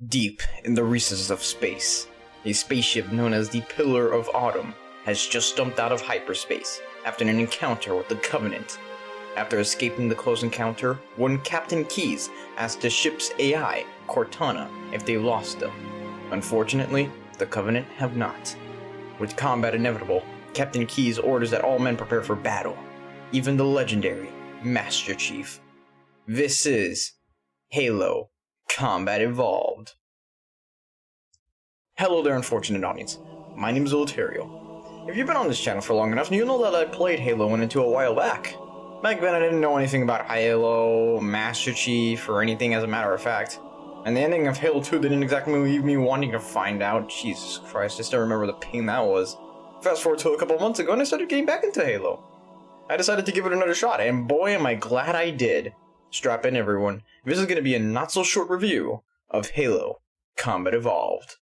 Deep in the recesses of space, a spaceship known as the Pillar of Autumn has just jumped out of hyperspace after an encounter with the Covenant. After escaping the close encounter, one Captain Keyes asked the ship's AI, Cortana, if they lost them. Unfortunately, the Covenant have not. With combat inevitable, Captain Keyes orders that all men prepare for battle, even the legendary Master Chief. This is Halo Combat Evolved. Hello there, unfortunate audience. My name is Eleuterio. If you've been on this channel for long enough, you know that I played Halo into a while back. Back then I didn't know anything about Halo, Master Chief, or anything as a matter of fact. And the ending of Halo 2 didn't exactly leave me wanting to find out. Jesus Christ, I still remember the pain that was. Fast forward to a couple months ago and I started getting back into Halo. I decided to give it another shot, and boy am I glad I did. Strap in everyone, this is going to be a not so short review of Halo Combat Evolved.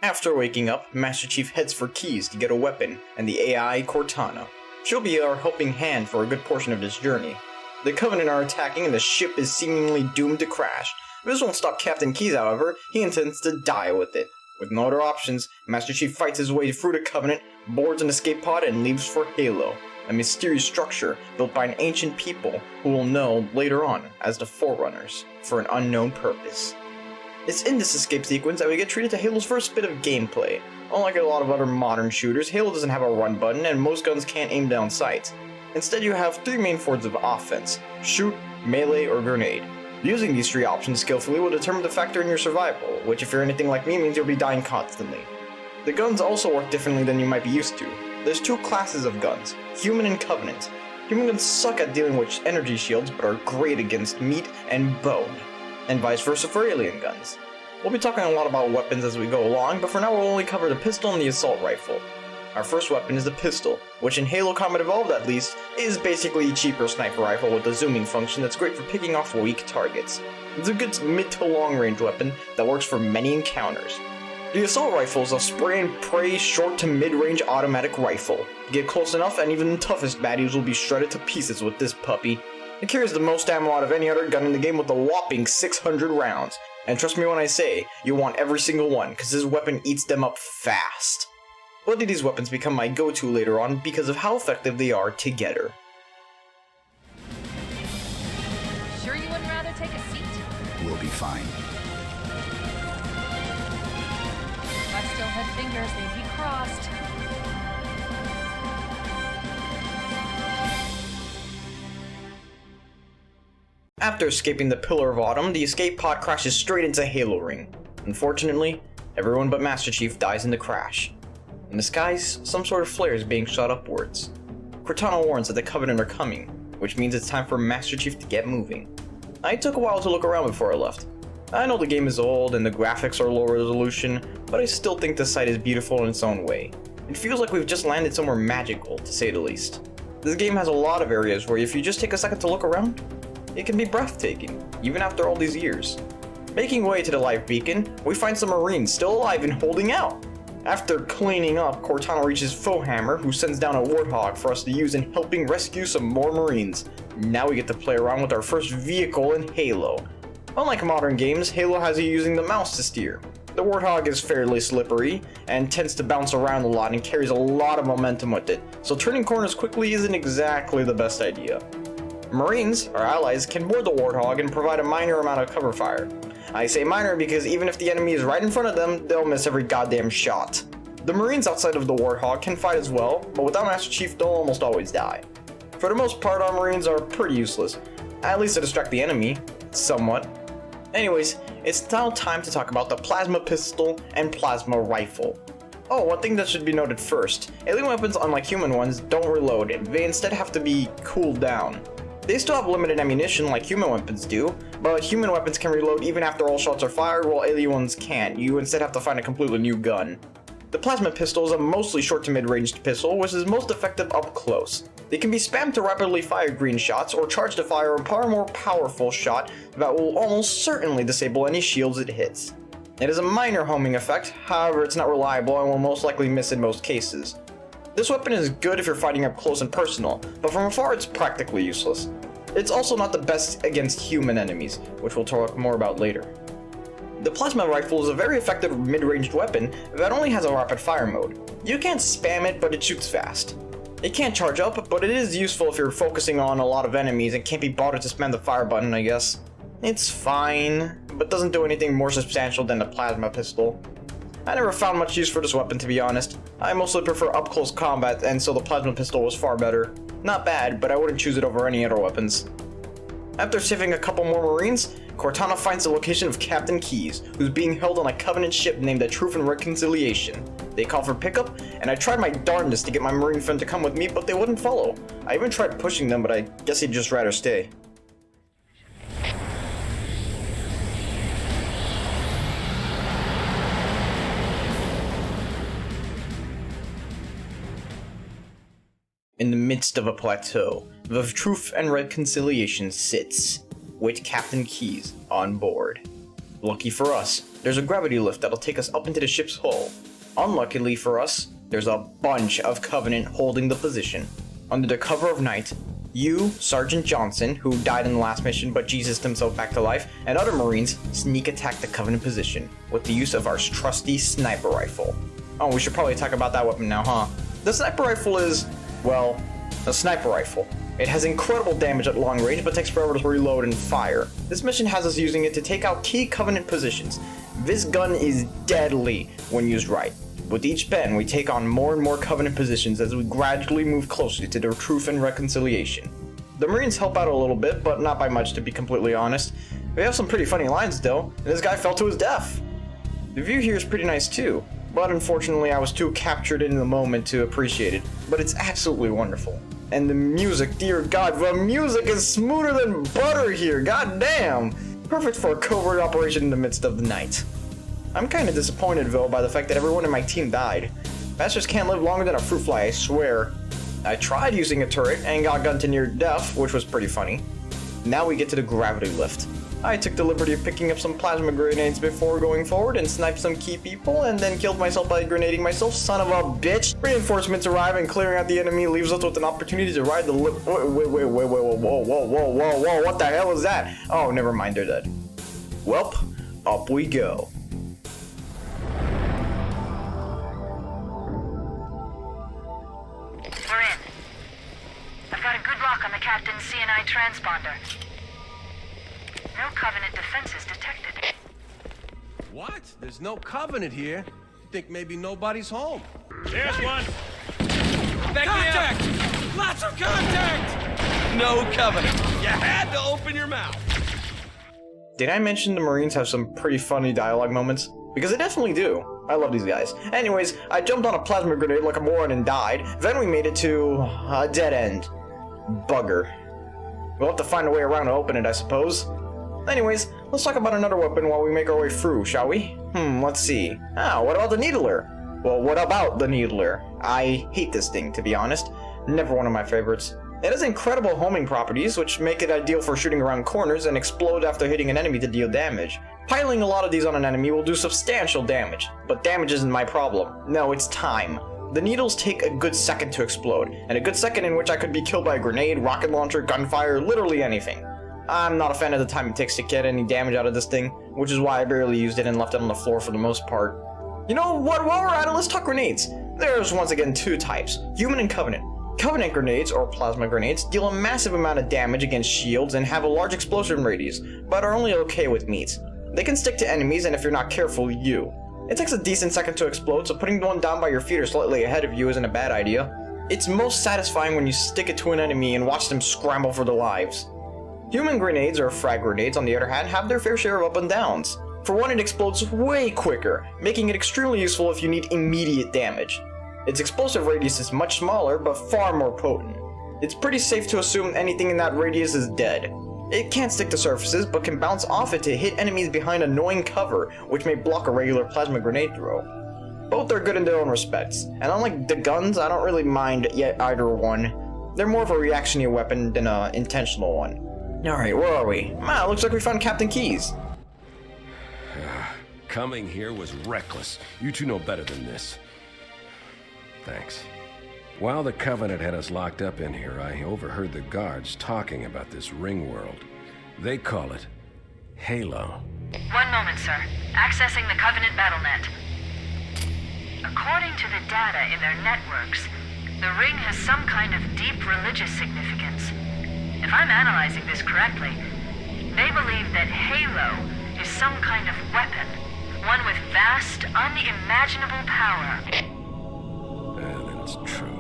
After waking up, Master Chief heads for Keyes to get a weapon and the AI Cortana. She'll be our helping hand for a good portion of this journey. The Covenant are attacking and the ship is seemingly doomed to crash. This won't stop Captain Keyes, however. He intends to die with it. With no other options, Master Chief fights his way through the Covenant, boards an escape pod, and leaves for Halo, a mysterious structure built by an ancient people who we'll know later on as the Forerunners, for an unknown purpose. It's in this escape sequence that we get treated to Halo's first bit of gameplay. Unlike a lot of other modern shooters, Halo doesn't have a run button and most guns can't aim down sights. Instead, you have three main forms of offense: shoot, melee, or grenade. Using these three options skillfully will determine the factor in your survival, which if you're anything like me means you'll be dying constantly. The guns also work differently than you might be used to. There's two classes of guns, Human and Covenant. Human guns suck at dealing with energy shields but are great against meat and bone, and vice versa for alien guns. We'll be talking a lot about weapons as we go along, but for now we'll only cover the pistol and the assault rifle. Our first weapon is the pistol, which in Halo Combat Evolved at least, is basically a cheaper sniper rifle with a zooming function that's great for picking off weak targets. It's a good mid to long range weapon that works for many encounters. The assault rifle is a spray and pray short to mid range automatic rifle. Get close enough and even the toughest baddies will be shredded to pieces with this puppy. It carries the most ammo out of any other gun in the game with a whopping 600 rounds. And trust me when I say, you want every single one, cause this weapon eats them up fast. Both of these weapons become my go-to later on because of how effective they are together. Sure you wouldn't rather take a seat? We'll be fine. If I still had fingers, they'd be crossed. After escaping the Pillar of Autumn, the escape pod crashes straight into Halo Ring. Unfortunately, everyone but Master Chief dies in the crash. In the skies, some sort of flare is being shot upwards. Cortana warns that the Covenant are coming, which means it's time for Master Chief to get moving. I took a while to look around before I left. I know the game is old and the graphics are low resolution, but I still think the sight is beautiful in its own way. It feels like we've just landed somewhere magical, to say the least. This game has a lot of areas where if you just take a second to look around, it can be breathtaking, even after all these years. Making way to the live beacon, we find some Marines still alive and holding out. After cleaning up, Cortana reaches Foehammer, who sends down a Warthog for us to use in helping rescue some more Marines. Now we get to play around with our first vehicle in Halo. Unlike modern games, Halo has you using the mouse to steer. The Warthog is fairly slippery, and tends to bounce around a lot and carries a lot of momentum with it, so turning corners quickly isn't exactly the best idea. Marines, our allies, can board the Warthog and provide a minor amount of cover fire. I say minor because even if the enemy is right in front of them, they'll miss every goddamn shot. The Marines outside of the Warthog can fight as well, but without Master Chief they'll almost always die. For the most part, our Marines are pretty useless, at least to distract the enemy, somewhat. Anyways, it's now time to talk about the plasma pistol and plasma rifle. Oh, one thing that should be noted first, alien weapons unlike human ones don't reload, they instead have to be cooled down. They still have limited ammunition like human weapons do, but human weapons can reload even after all shots are fired while alien ones can't. You instead have to find a completely new gun. The plasma pistol is a mostly short to mid-ranged pistol, which is most effective up close. They can be spammed to rapidly fire green shots or charged to fire a far more powerful shot that will almost certainly disable any shields it hits. It has a minor homing effect, however it's not reliable and will most likely miss in most cases. This weapon is good if you're fighting up close and personal, but from afar it's practically useless. It's also not the best against human enemies, which we'll talk more about later. The plasma rifle is a very effective mid-ranged weapon that only has a rapid fire mode. You can't spam it, but it shoots fast. It can't charge up, but it is useful if you're focusing on a lot of enemies and can't be bothered to spam the fire button, I guess. It's fine, but doesn't do anything more substantial than the plasma pistol. I never found much use for this weapon, to be honest. I mostly prefer up-close combat, and so the plasma pistol was far better. Not bad, but I wouldn't choose it over any other weapons. After saving a couple more Marines, Cortana finds the location of Captain Keyes, who's being held on a Covenant ship named the Truth and Reconciliation. They call for pickup, and I tried my darndest to get my Marine friend to come with me, but they wouldn't follow. I even tried pushing them, but I guess he'd just rather stay. In the midst of a plateau, the Truth and Reconciliation sits, with Captain Keyes on board. Lucky for us, there's a gravity lift that'll take us up into the ship's hull. Unluckily for us, there's a bunch of Covenant holding the position. Under the cover of night, you, Sergeant Johnson, who died in the last mission but Jesused himself back to life, and other Marines sneak attack the Covenant position with the use of our trusty sniper rifle. Oh, we should probably talk about that weapon now, huh? The sniper rifle is, well, a sniper rifle. It has incredible damage at long range, but takes forever to reload and fire. This mission has us using it to take out key Covenant positions. This gun is deadly when used right. With each pen, we take on more and more Covenant positions as we gradually move closer to their Truth and Reconciliation. The Marines help out a little bit, but not by much, to be completely honest. We have some pretty funny lines though, and this guy fell to his death. The view here is pretty nice too, but unfortunately I was too captured in the moment to appreciate it, but it's absolutely wonderful. And the music, dear God, the music is smoother than butter here, god damn! Perfect for a covert operation in the midst of the night. I'm kinda disappointed though by the fact that everyone in my team died. Bastards can't live longer than a fruit fly, I swear. I tried using a turret and got gunned to near death, which was pretty funny. Now we get to the gravity lift. I took the liberty of picking up some plasma grenades before going forward and sniped some key people and then killed myself by grenading myself, son of a bitch. Reinforcements arrive and clearing out the enemy leaves us with an opportunity to ride the lift. Whoa, what the hell is that? Oh, never mind, they're dead. Welp, up we go. We're in. I've got a good lock on the captain's CNI transponder. No Covenant defenses detected. What? There's no Covenant here. Think maybe nobody's home. There's one! Contact! Lots of contact! No Covenant. You had to open your mouth. Did I mention the Marines have some pretty funny dialogue moments? Because they definitely do. I love these guys. Anyways, I jumped on a plasma grenade like a moron and died. Then we made it to a dead end. Bugger. We'll have to find a way around to open it, I suppose. Anyways, let's talk about another weapon while we make our way through, shall we? Let's see. What about the Needler? Well, what about the Needler? I hate this thing, to be honest. Never one of my favorites. It has incredible homing properties, which make it ideal for shooting around corners and explode after hitting an enemy to deal damage. Piling a lot of these on an enemy will do substantial damage, but damage isn't my problem. No, it's time. The needles take a good second to explode, and a good second in which I could be killed by a grenade, rocket launcher, gunfire, literally anything. I'm not a fan of the time it takes to get any damage out of this thing, which is why I barely used it and left it on the floor for the most part. You know what, while we're at it, let's talk grenades. There's once again two types, human and Covenant. Covenant grenades, or plasma grenades, deal a massive amount of damage against shields and have a large explosion radius, but are only okay with meat. They can stick to enemies, and if you're not careful, you. It takes a decent second to explode, so putting one down by your feet or slightly ahead of you isn't a bad idea. It's most satisfying when you stick it to an enemy and watch them scramble for their lives. Human grenades, or frag grenades, on the other hand, have their fair share of up and downs. For one, it explodes way quicker, making it extremely useful if you need immediate damage. Its explosive radius is much smaller, but far more potent. It's pretty safe to assume anything in that radius is dead. It can't stick to surfaces, but can bounce off it to hit enemies behind annoying cover, which may block a regular plasma grenade throw. Both are good in their own respects, and unlike the guns, I don't really mind yet either one. They're more of a reactionary weapon than an intentional one. Alright, where are we? Looks like we found Captain Keyes. Coming here was reckless. You two know better than this. Thanks. While the Covenant had us locked up in here, I overheard the guards talking about this ring world. They call it Halo. One moment, sir. Accessing the Covenant BattleNet. According to the data in their networks, the ring has some kind of deep religious significance. If I'm analyzing this correctly, they believe that Halo is some kind of weapon, one with vast, unimaginable power. And it's true.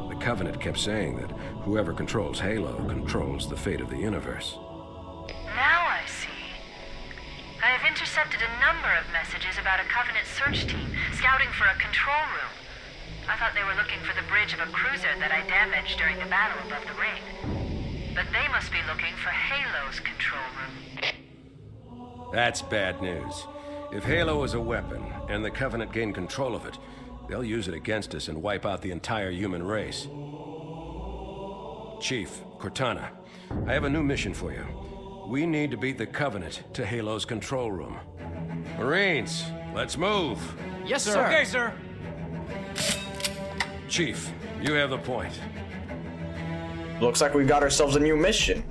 The Covenant kept saying that whoever controls Halo controls the fate of the universe. Now I see. I have intercepted a number of messages about a Covenant search team scouting for a control room. I thought they were looking for the bridge of a cruiser that I damaged during the battle above the ring. But they must be looking for Halo's control room. That's bad news. If Halo is a weapon, and the Covenant gain control of it, they'll use it against us and wipe out the entire human race. Chief, Cortana, I have a new mission for you. We need to beat the Covenant to Halo's control room. Marines, let's move. Yes, sir. Okay, sir. Chief, you have the point. Looks like we got ourselves a new mission.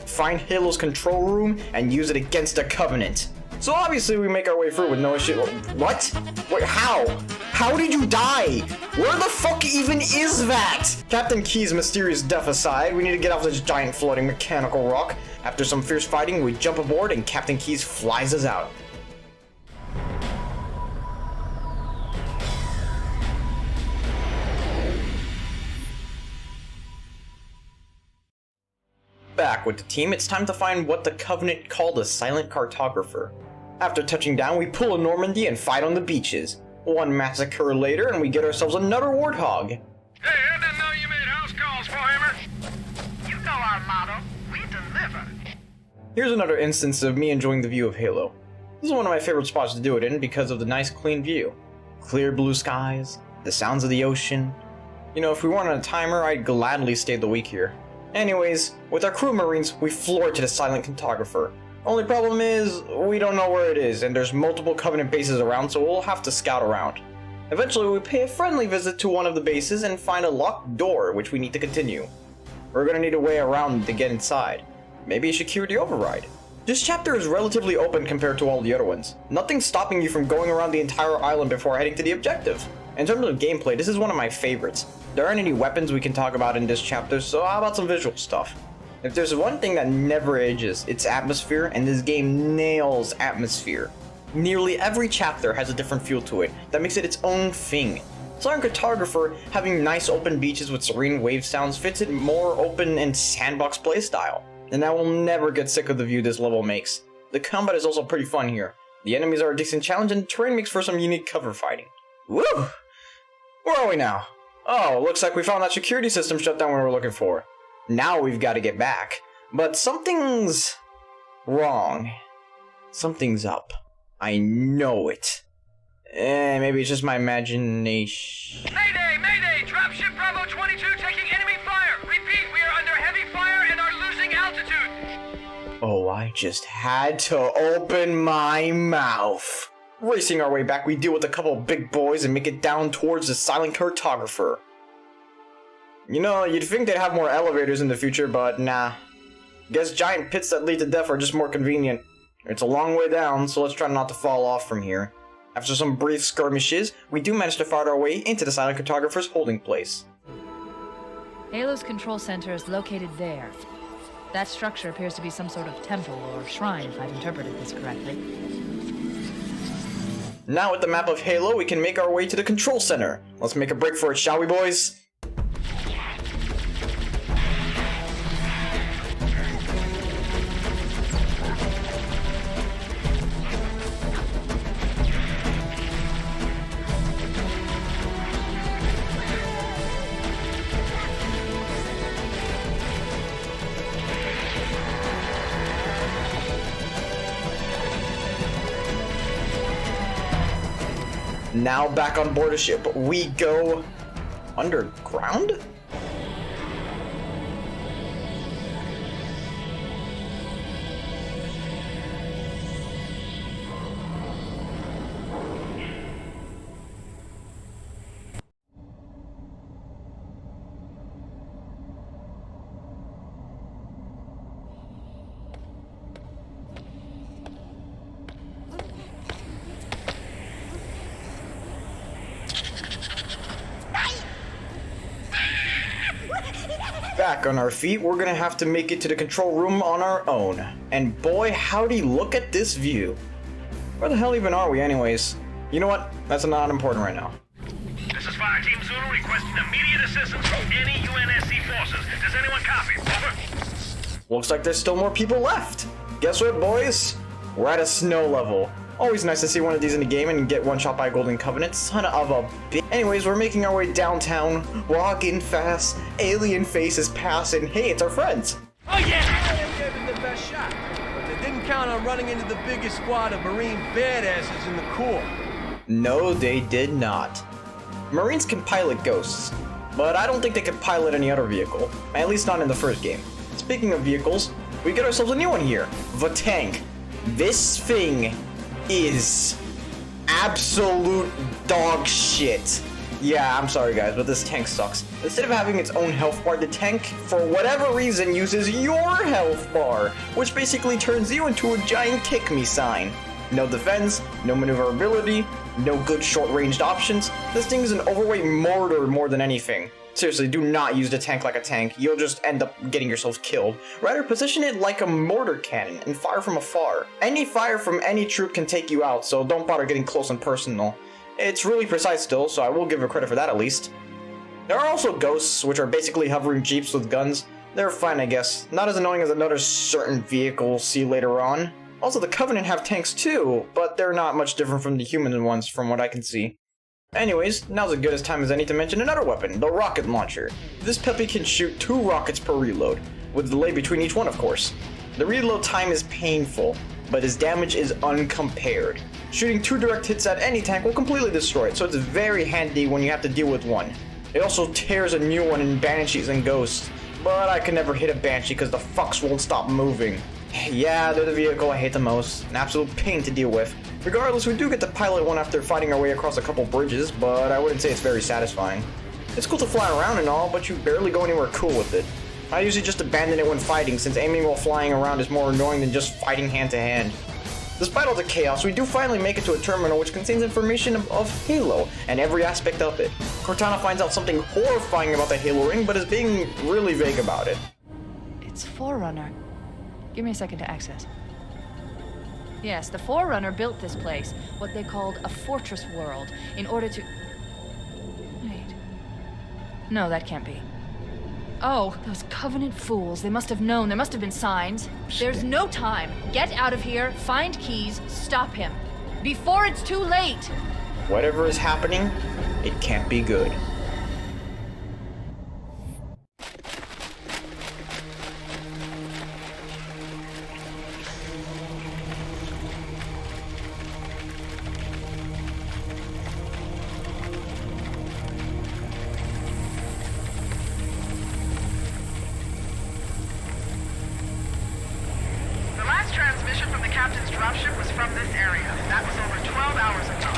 Find Halo's control room and use it against the Covenant. So obviously we make our way through with no issue. What? Wait, how? How did you die? Where the fuck even is that? Captain Key's mysterious death aside, we need to get off this giant floating mechanical rock. After some fierce fighting, we jump aboard and Captain Keyes flies us out. Back with the team, it's time to find what the Covenant called a silent cartographer. After touching down, we pull a Normandy and fight on the beaches. One massacre later, and we get ourselves another warthog. Hey, I didn't know you made house calls, Warhammer. You know our motto. We deliver. Here's another instance of me enjoying the view of Halo. This is one of my favorite spots to do it in because of the nice clean view. Clear blue skies, the sounds of the ocean. You know, if we weren't on a timer, I'd gladly stay the week here. Anyways, with our crew marines, we floor to the silent cartographer. Only problem is, we don't know where it is, and there's multiple Covenant bases around, so we'll have to scout around. Eventually, we pay a friendly visit to one of the bases and find a locked door, which we need to continue. We're gonna need a way around to get inside. Maybe a security override. This chapter is relatively open compared to all the other ones. Nothing's stopping you from going around the entire island before heading to the objective. In terms of gameplay, this is one of my favorites. There aren't any weapons we can talk about in this chapter, so how about some visual stuff? If there's one thing that never ages, it's atmosphere, and this game nails atmosphere. Nearly every chapter has a different feel to it that makes it its own thing. Silent Cartographer, having nice open beaches with serene wave sounds, fits it more open and sandbox playstyle. And I will never get sick of the view this level makes. The combat is also pretty fun here. The enemies are a decent challenge and the terrain makes for some unique cover fighting. Woo! Where are we now? Oh, looks like we found that security system shut down we were looking for. Now we've got to get back. But something's wrong. Something's up. I know it. Maybe it's just my imagination. Mayday! Mayday! Dropship Bravo 22 taking enemy fire! Repeat, we are under heavy fire and are losing altitude! Oh, I just had to open my mouth. Racing our way back, we deal with a couple of big boys and make it down towards the silent cartographer. You know, you'd think they'd have more elevators in the future, but nah. Guess giant pits that lead to death are just more convenient. It's a long way down, so let's try not to fall off from here. After some brief skirmishes, we do manage to fight our way into the silent cartographer's holding place. Halo's control center is located there. That structure appears to be some sort of temple or shrine, if I've interpreted this correctly. Now with the map of Halo, we can make our way to the control center. Let's make a break for it, shall we, boys? Now back on board a ship, we go underground? back on our feet, we're gonna have to make it to the control room on our own. And boy, howdy, look at this view. Where the hell even are we anyways? You know what? That's not important right now. This is Fire Team Zulu requesting immediate assistance from any UNSC forces. Does anyone copy? Over. Looks like there's still more people left. Guess what, boys? We're at a snow level. Always nice to see one of these in the game and get one shot by a Golden Covenant. Son of a bitch. Anyways, we're making our way downtown, walking fast, alien faces passing. Hey, it's our friends. Oh yeah! They gave it the best shot, but they didn't count on running into the biggest squad of Marine badasses in the Corps. No, they did not. Marines can pilot ghosts, but I don't think they could pilot any other vehicle. At least not in the first game. Speaking of vehicles, we get ourselves a new one here. The tank. This thing is absolute dog shit. Yeah, I'm sorry guys, but this tank sucks. Instead of having its own health bar, the tank, for whatever reason, uses your health bar, which basically turns you into a giant kick-me sign. No defense, no maneuverability, no good short-ranged options. This thing is an overweight mortar more than anything. Seriously, do not use the tank like a tank. You'll just end up getting yourselves killed. Rather, position it like a mortar cannon and fire from afar. Any fire from any troop can take you out, so don't bother getting close and personal. It's really precise still, so I will give her credit for that at least. There are also ghosts, which are basically hovering jeeps with guns. They're fine, I guess. Not as annoying as another certain vehicle we'll see later on. Also, the Covenant have tanks too, but they're not much different from the human ones from what I can see. Anyways, now's as good a time as any to mention another weapon, the rocket launcher. This puppy can shoot 2 rockets per reload, with a delay between each one of course. The reload time is painful, but his damage is uncompared. Shooting 2 direct hits at any tank will completely destroy it, so it's very handy when you have to deal with one. It also tears a new one in Banshees and Ghosts, but I can never hit a Banshee because the fucks won't stop moving. Yeah, they're the vehicle I hate the most, an absolute pain to deal with. Regardless, we do get to pilot one after fighting our way across a couple bridges, but I wouldn't say it's very satisfying. It's cool to fly around and all, but you barely go anywhere cool with it. I usually just abandon it when fighting, since aiming while flying around is more annoying than just fighting hand to hand. Despite all the chaos, we do finally make it to a terminal which contains information of Halo, and every aspect of it. Cortana finds out something horrifying about the Halo ring, but is being really vague about it. It's Forerunner. Give me a second to access. Yes, the Forerunner built this place, what they called a fortress world, in order to... Wait. No, that can't be. Oh, those Covenant fools. They must have known. There must have been signs. There's no time. Get out of here, find keys, stop him. Before it's too late! Whatever is happening, it can't be good. The last transmission from the captain's dropship was from this area. That was over 12 hours ago.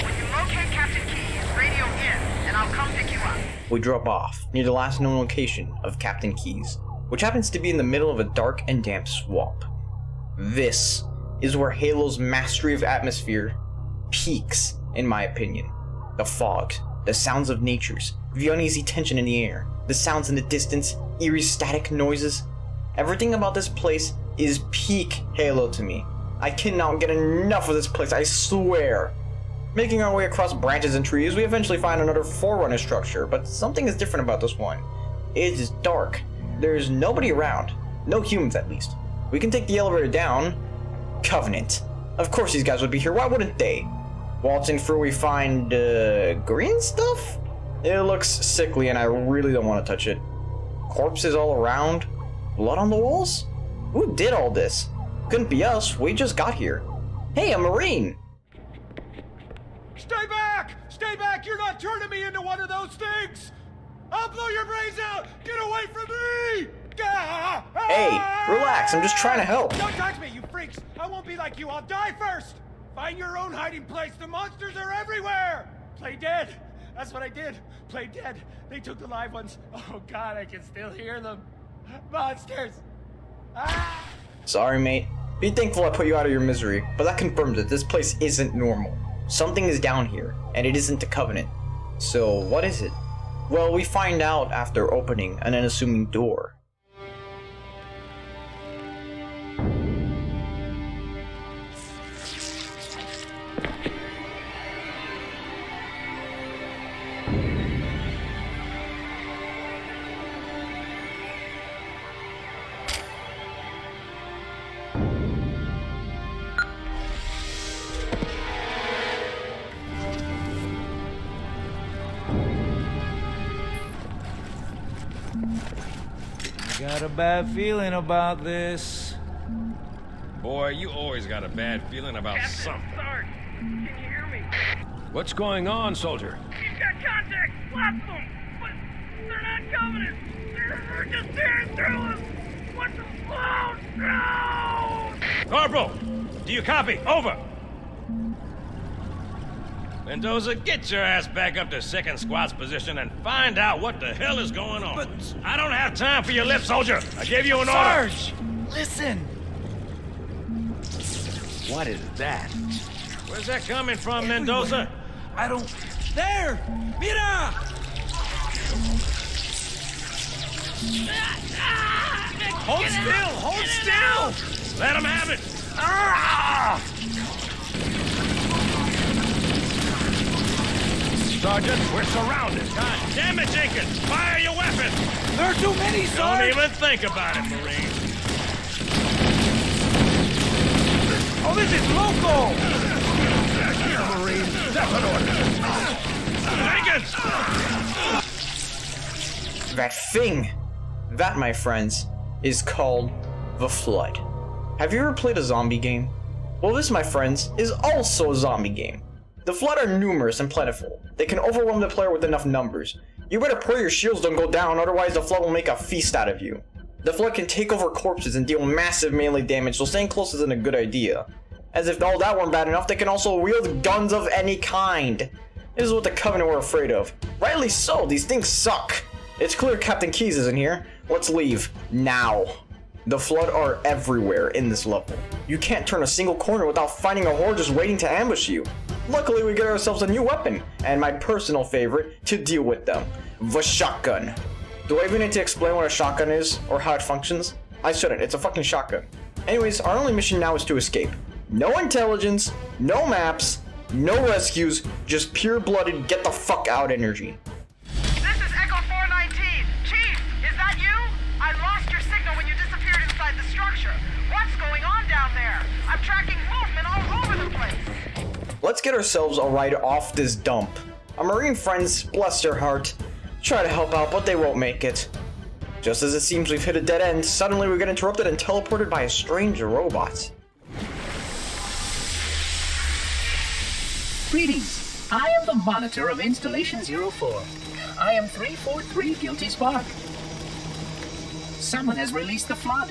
When you locate Captain Keyes, radio in, and I'll come pick you up. We drop off near the last known location of Captain Keyes, which happens to be in the middle of a dark and damp swamp. This is where Halo's mastery of atmosphere peaks, in my opinion. The fog, the sounds of natures, the uneasy tension in the air, the sounds in the distance, eerie static noises. Everything about this place is peak Halo to me. I cannot get enough of this place, I swear. Making our way across branches and trees, we eventually find another Forerunner structure, but something is different about this one. It is dark. There's nobody around. No humans, at least. We can take the elevator down. Covenant. Of course these guys would be here, why wouldn't they? Waltzing through, we find, green stuff? It looks sickly and I really don't want to touch it. Corpses all around. Blood on the walls? Who did all this? Couldn't be us, we just got here. Hey, a Marine! Stay back! Stay back! You're not turning me into one of those things! I'll blow your brains out! Get away from me! Hey, relax, I'm just trying to help. Don't touch me, you freaks! I won't be like you, I'll die first! Find your own hiding place, the monsters are everywhere! Play dead! That's what I did! Play dead! They took the live ones. Oh god, I can still hear them. Monsters! Ah! Sorry, mate. Be thankful I put you out of your misery, but that confirms that this place isn't normal. Something is down here, and it isn't the Covenant. So, what is it? Well, we find out after opening an unassuming door. Got a bad feeling about this. Boy, you always got a bad feeling about something. Sarge, can you hear me? What's going on, soldier? He's got contact, lots of them, but they're not Covenant. They're just tearing through us. What's the close? No! Corporal, do you copy? Over. Mendoza, get your ass back up to second squad's position and find out what the hell is going on. But- I don't have time for your lip, soldier. I gave you an order. Sarge! Listen! What is that? Where's that coming from, Mendoza? I don't... There! Mira! Hold still! Hold still! Let him have it. Ah! Sergeant, we're surrounded. God damn it, Jenkins! Fire your weapon! There are too many, Don't Sarge! even think about it, Marine. Oh, this is local! Marine, that's an order. Jenkins! That thing! That, my friends, is called the Flood. Have you ever played a zombie game? Well, this, my friends, is also a zombie game. The Flood are numerous and plentiful. They can overwhelm the player with enough numbers. You better pray your shields don't go down, otherwise the Flood will make a feast out of you. The Flood can take over corpses and deal massive melee damage, so staying close isn't a good idea. As if all that weren't bad enough, they can also wield guns of any kind. This is what the Covenant were afraid of. Rightly so, these things suck. It's clear Captain Keyes isn't here. Let's leave. Now. The Flood are everywhere in this level. You can't turn a single corner without finding a horde just waiting to ambush you. Luckily, we get ourselves a new weapon, and my personal favorite, to deal with them. The shotgun. Do I even need to explain what a shotgun is, or how it functions? I shouldn't, it's a fucking shotgun. Anyways, our only mission now is to escape. No intelligence, no maps, no rescues, just pure-blooded get the fuck out energy. This is Echo 419. Chief, is that you? I lost your signal when you disappeared inside the structure. What's going on down there? I'm tracking movement all over the place. Let's get ourselves a ride off this dump. Our Marine friends, bless their heart, try to help out, but they won't make it. Just as it seems we've hit a dead end, suddenly we get interrupted and teleported by a strange robot. Greetings. I am the monitor of Installation 04. I am 343 Guilty Spark. Someone has released the Flood.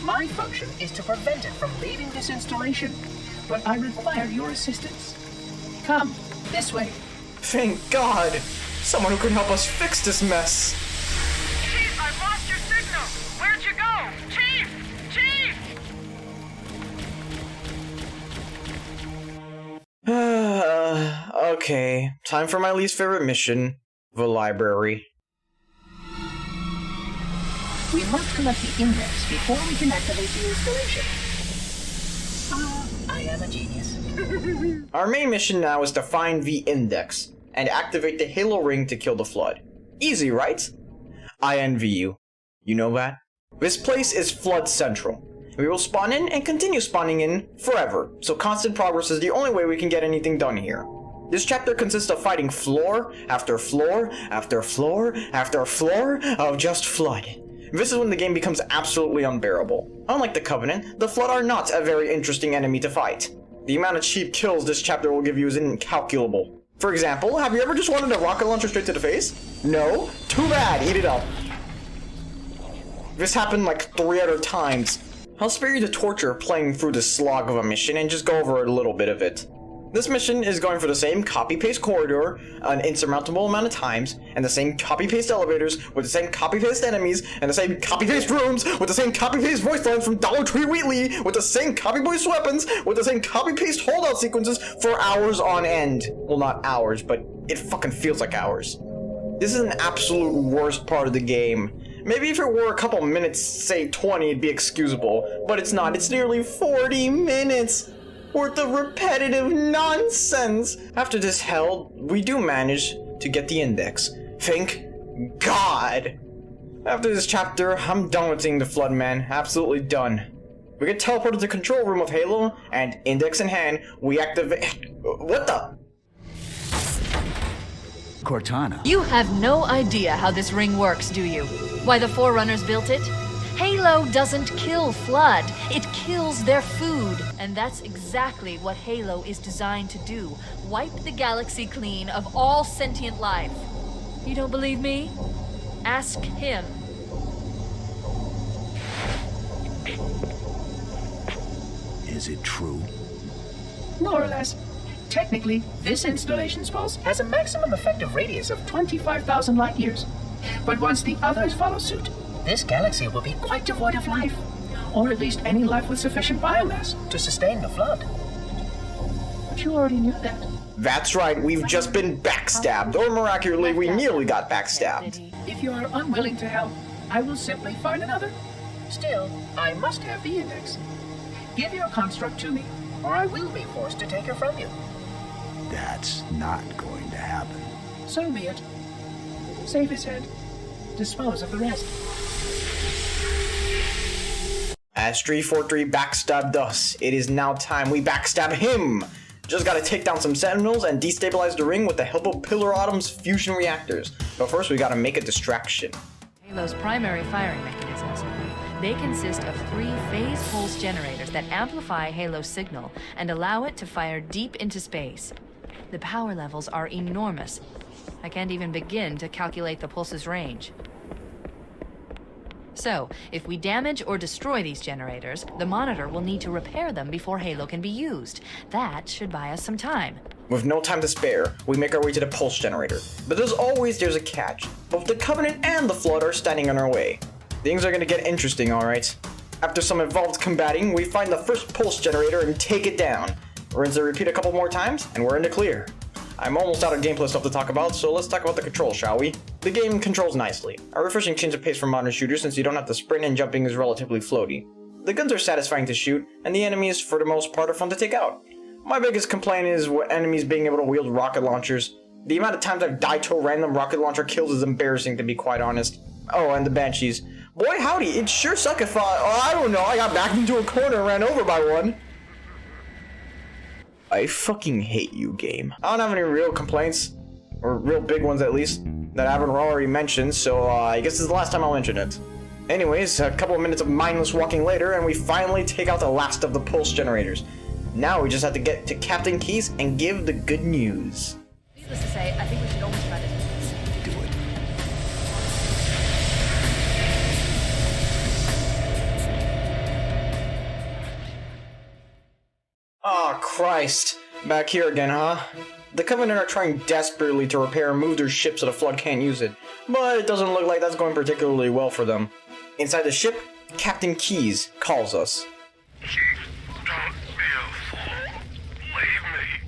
My function is to prevent it from leaving this installation, but I require your assistance. Come, this way. Thank God! Someone who can help us fix this mess! Chief, I've lost your signal. Where'd you go? Chief! Chief! Okay, time for my least favorite mission, the library. We must collect the index before we can activate the installation. I am a genius. Our main mission now is to find the index, and activate the Halo ring to kill the Flood. Easy, right? I envy you. You know that? This place is Flood Central. We will spawn in and continue spawning in forever, so constant progress is the only way we can get anything done here. This chapter consists of fighting floor after floor after floor after floor of just Flood. This is when the game becomes absolutely unbearable. Unlike the Covenant, the Flood are not a very interesting enemy to fight. The amount of cheap kills this chapter will give you is incalculable. For example, have you ever just wanted a rocket launcher straight to the face? No? Too bad, eat it up. This happened like 3 other times. I'll spare you the torture of playing through the slog of a mission and just go over a little bit of it. This mission is going for the same copy-paste corridor an insurmountable amount of times, and the same copy-paste elevators with the same copy-paste enemies, and the same copy-paste rooms with the same copy-paste voice lines from Dollar Tree Wheatley, with the same copy-paste weapons, with the same copy-paste holdout sequences for hours on end. Well, not hours, but it fucking feels like hours. This is an absolute worst part of the game. Maybe if it were a couple minutes, say 20, it'd be excusable, but it's not. It's nearly 40 minutes worth of repetitive nonsense. After this hell, we do manage to get the index. Thank God. After this chapter, I'm done with seeing the Flood, man. Absolutely done. We get teleported to the control room of Halo, and index in hand, we activate. What the? Cortana. You have no idea how this ring works, do you? Why the Forerunners built it? Halo doesn't kill Flood, it kills their food. And that's exactly what Halo is designed to do. Wipe the galaxy clean of all sentient life. You don't believe me? Ask him. Is it true? More or less. Technically, this installation's pulse has a maximum effective radius of 25,000 light years. But once the others follow suit, this galaxy will be quite devoid of life. Or at least any life with sufficient biomass to sustain the Flood. But you already knew that. That's right, we've just been backstabbed, or more accurately, we nearly got backstabbed. If you are unwilling to help, I will simply find another. Still, I must have the index. Give your construct to me, or I will be forced to take her from you. That's not going to happen. So be it. Save his head. Dispose of the rest. As 343 backstabbed us, it is now time we backstab him! Just gotta take down some sentinels and destabilize the ring with the help of Pillar Autumn's fusion reactors. But first we gotta make a distraction. Halo's primary firing mechanisms. They consist of 3 phase pulse generators that amplify Halo's signal and allow it to fire deep into space. The power levels are enormous. I can't even begin to calculate the pulse's range. So, if we damage or destroy these generators, the monitor will need to repair them before Halo can be used. That should buy us some time. With no time to spare, we make our way to the pulse generator. But as always, there's a catch. Both the Covenant and the Flood are standing in our way. Things are gonna get interesting, alright? After some involved combating, we find the first pulse generator and take it down. Rinse and repeat a couple more times, and we're in the clear. I'm almost out of gameplay stuff to talk about, so let's talk about the controls, shall we? The game controls nicely. A refreshing change of pace for modern shooters since you don't have to sprint and jumping is relatively floaty. The guns are satisfying to shoot, and the enemies, for the most part, are fun to take out. My biggest complaint is enemies being able to wield rocket launchers. The amount of times I've died to a random rocket launcher kills is embarrassing, to be quite honest. Oh, and the Banshees. Boy howdy, it'd sure suck if I don't know, I got backed into a corner and ran over by one. I fucking hate you, game. I don't have any real complaints, or real big ones at least, that I haven't already mentioned, so I guess this is the last time I'll mention it. Anyways, a couple of minutes of mindless walking later, and we finally take out the last of the pulse generators. Now we just have to get to Captain Keys and give the good news. Needless to say, I think we should always try to Do it. Oh, Christ. Back here again, huh? The Covenant are trying desperately to repair and move their ship so the Flood can't use it, but it doesn't look like that's going particularly well for them. Inside the ship, Captain Keys calls us. Don't be a fool. Leave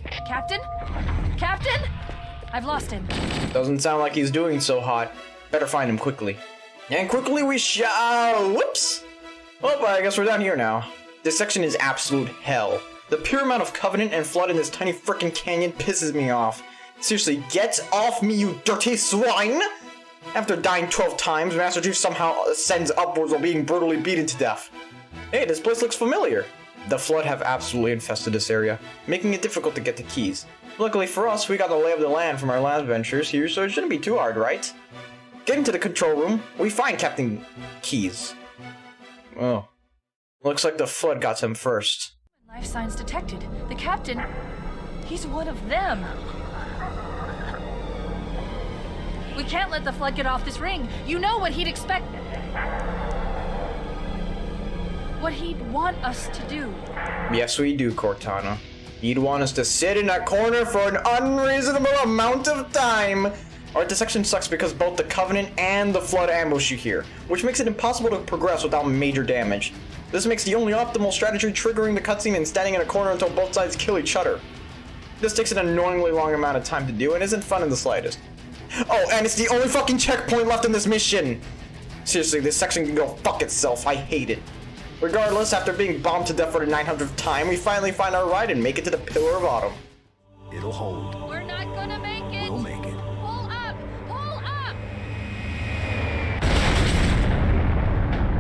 me. Captain? Captain? I've lost him. Doesn't sound like he's doing so hot. Better find him quickly. And quickly we shall. Whoops! Well, I guess we're down here now. This section is absolute hell. The pure amount of Covenant and Flood in this tiny frickin' canyon pisses me off. Seriously, get off me, you dirty swine! After dying 12 times, Master Chief somehow ascends upwards while being brutally beaten to death. Hey, this place looks familiar. The Flood have absolutely infested this area, making it difficult to get to Keys. Luckily for us, we got the lay of the land from our last ventures here, so it shouldn't be too hard, right? Getting to the control room, we find Captain Keys. Oh. Looks like the Flood got him first. Life signs detected. The captain, he's one of them. We can't let the Flood get off this ring. You know what he'd expect. What he'd want us to do. Yes, we do, Cortana. He'd want us to sit in that corner for an unreasonable amount of time. Alright, this section sucks because both the Covenant and the Flood ambush you here, which makes it impossible to progress without major damage. This makes the only optimal strategy triggering the cutscene and standing in a corner until both sides kill each other. This takes an annoyingly long amount of time to do and isn't fun in the slightest. Oh, and it's the only fucking checkpoint left in this mission! Seriously, this section can go fuck itself. I hate it. Regardless, after being bombed to death for the 900th time, we finally find our ride and make it to the Pillar of Autumn. It'll hold. We're not gonna make it! We'll make it. Pull up! Pull up!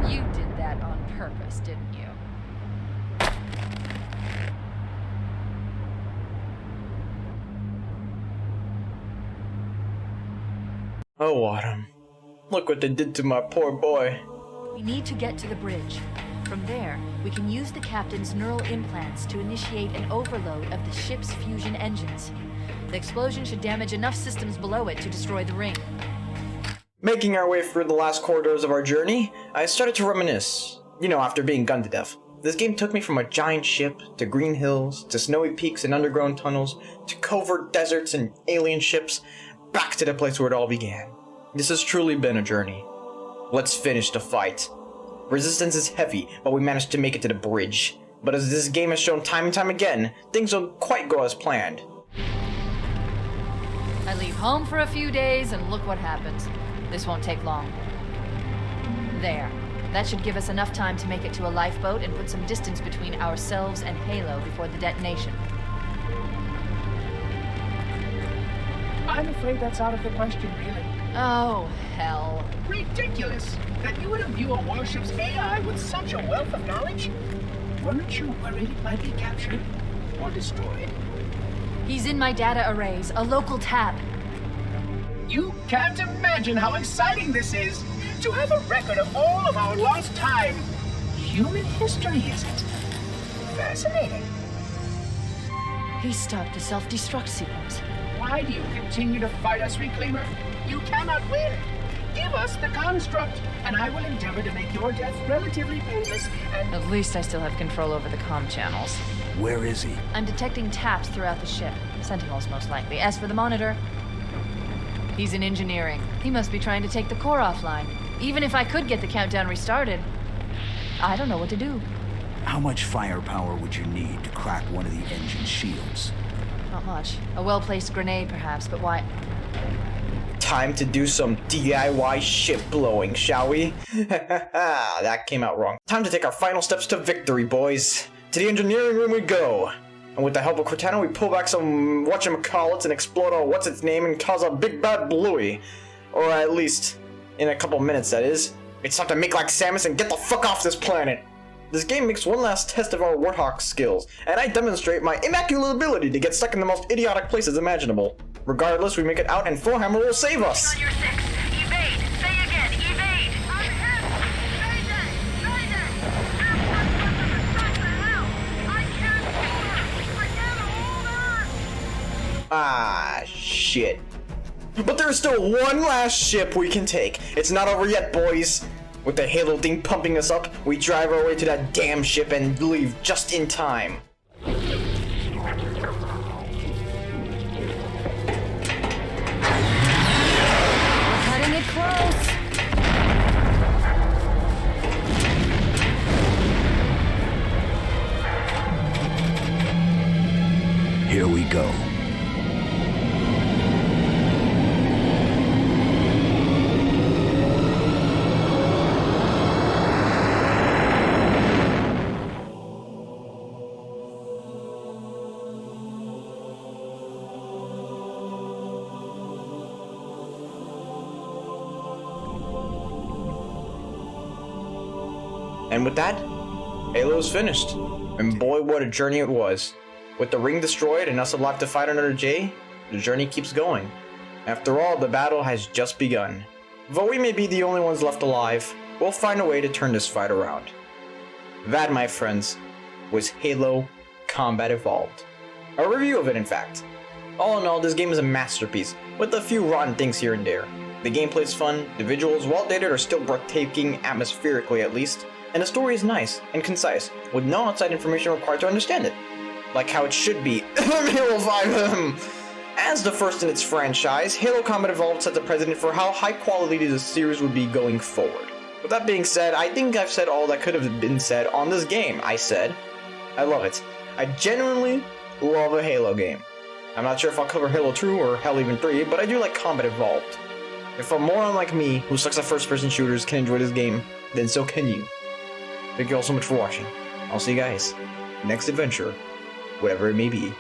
You did that on purpose, didn't you? Oh, Autumn. Look what they did to my poor boy. We need to get to the bridge. From there, we can use the captain's neural implants to initiate an overload of the ship's fusion engines. The explosion should damage enough systems below it to destroy the ring. Making our way through the last corridors of our journey, I started to reminisce. You know, after being gunned to death. This game took me from a giant ship, to green hills, to snowy peaks and underground tunnels, to covert deserts and alien ships, back to the place where it all began. This has truly been a journey. Let's finish the fight. Resistance is heavy, but we managed to make it to the bridge. But as this game has shown time and time again, things don't quite go as planned. I leave home for a few days and look what happens. This won't take long. There. That should give us enough time to make it to a lifeboat and put some distance between ourselves and Halo before the detonation. I'm afraid that's out of the question, really. Oh, hell. Ridiculous that you would imbue a warship's AI with such a wealth of knowledge. Weren't you worried it might be captured or destroyed? He's in my data arrays, a local tab. You can't imagine how exciting this is to have a record of all of our lost time. Human history, is it? Fascinating. He stopped the self-destruct sequence. Why do you continue to fight us, Reclaimer? You cannot win. Give us the construct, and I will endeavor to make your death relatively painless and... At least I still have control over the comm channels. Where is he? I'm detecting taps throughout the ship. Sentinels, most likely. As for the monitor, he's in engineering. He must be trying to take the core offline. Even if I could get the countdown restarted, I don't know what to do. How much firepower would you need to crack one of the engine shields? Not much. A well-placed grenade, perhaps, but why? Time to do some DIY ship blowing, shall we? That came out wrong. Time to take our final steps to victory, boys. To the engineering room we go. And with the help of Cortana, we pull back some whatchamacallits and explode our what's-its-name and cause a big bad bluey. Or at least, in a couple minutes, that is. It's time to make like Samus and get the fuck off this planet. This game makes one last test of our Warthog skills, and I demonstrate my immaculate ability to get stuck in the most idiotic places imaginable. Regardless, we make it out and Forehammer will save us! On your six. Evade. Say again. Evade. I'm hit. Mayday. Mayday. What the hell? I can't hold her. I can't hold her. Ah, shit. But there is still one last ship we can take. It's not over yet, boys. With the Halo thing pumping us up, we drive our way to that damn ship and leave just in time. We're cutting it close. Here we go. And with that, Halo is finished. And boy, what a journey it was. With the ring destroyed and us alive to fight another J, the journey keeps going. After all, the battle has just begun. Though we may be the only ones left alive, we'll find a way to turn this fight around. That, my friends, was Halo Combat Evolved. A review of it, in fact. All in all, this game is a masterpiece, with a few rotten things here and there. The gameplay's fun, the visuals, while dated, are still breathtaking, atmospherically at least, and the story is nice and concise, with no outside information required to understand it. Like how it should be. Halo 5. As the first in its franchise, Halo Combat Evolved set the precedent for how high quality the series would be going forward. With that being said, I think I've said all that could have been said on this game. I love it. I genuinely love a Halo game. I'm not sure if I'll cover Halo 2 or hell even 3, but I do like combat involved. If a moron like me, who sucks at first-person shooters, can enjoy this game, then so can you. Thank you all so much for watching. I'll see you guys next adventure, whatever it may be.